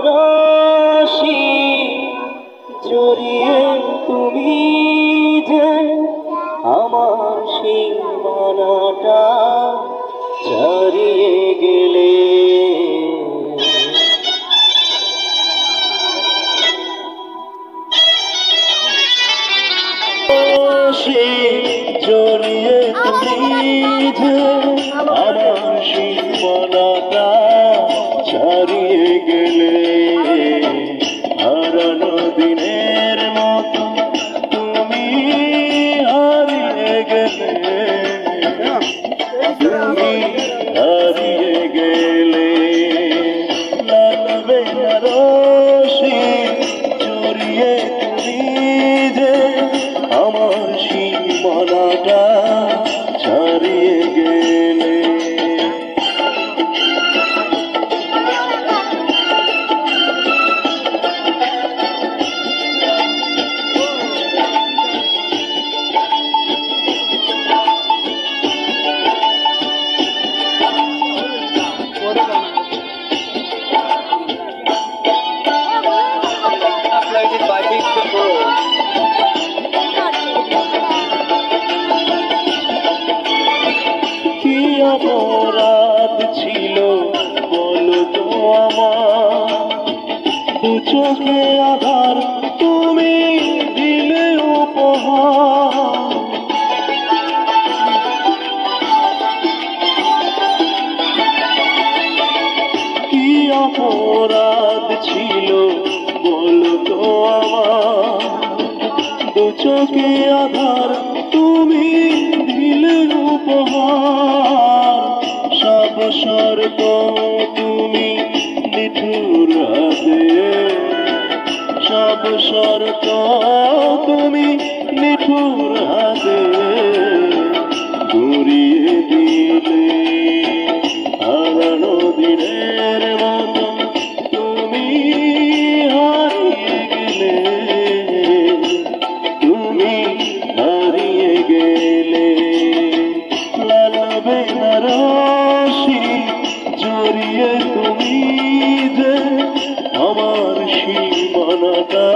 রশি জড়িয়ে তুমি যে আমার সীমানাটা ছাড়িয়ে গেলে। জড়িয়ে তুমি যে আমার সীমানাটা ছাড়িয়ে গেলে, হারানো দিনের মতো তুমি হারিয়ে গেলে, তুমি হারিয়ে গেলে। লাগবে না রশি জড়িয়ে তুমি যে আমার সীমানাটা ছাড়িয়ে গেলে। কি অপরাধ ছিল বলো তো আমার, দু চোখে আধার তুমি দিলে উপহার। কি অপরাধ ছিল বলো তো আমার, দু চোখে আধার তুমি দিলে উপহার। সব স্বর্গ তুমি নিঠুর হাতে, সব স্বর্গ তুমি নিঠুর হাতে ঘুরিয়ে দিলে। হারানো দিনের মতো তুমি হারিয়ে গেলে, তুমি হারিয়ে গেলে। লাগবে না রশি জড়িয়ে তুমি যে আমার সীমানাটা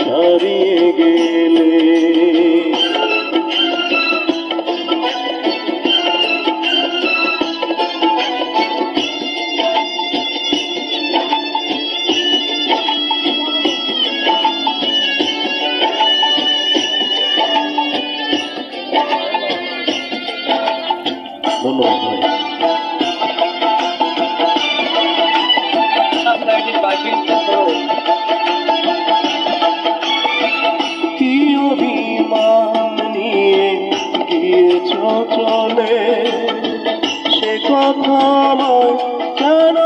ছাড়িয়ে গেলে। কি অভিমান নিয়ে গিয়েছ চলে, সে কথা আমায় কেন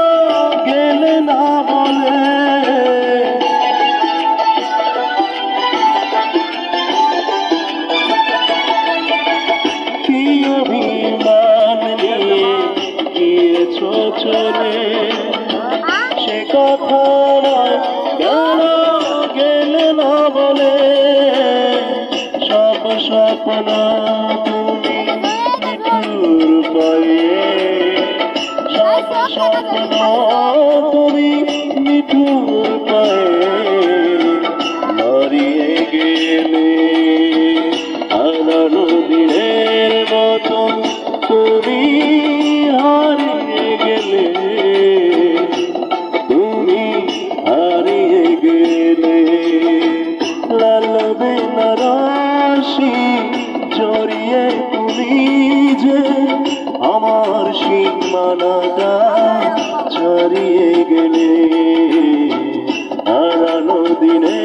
গেলে না বলে। কি অভিমান নিয়ে গিয়েছ চলে, সে কথা আমায় কেন গেলে না বলে। সব স্বপ্ন তুমি নিঠুর পায়ে, সব স্বপ্ন তুমি নিঠুর পায়ে হারিয়ে গেলে। হারানো দিনের মতো তুমি হারিয়ে গেলে, তুমি হারিয়ে গেলে। লাগবে না রশি জড়িয়ে তুমি যে আমার সীমানাটা ছাড়িয়ে গেলে। হারানো দিনে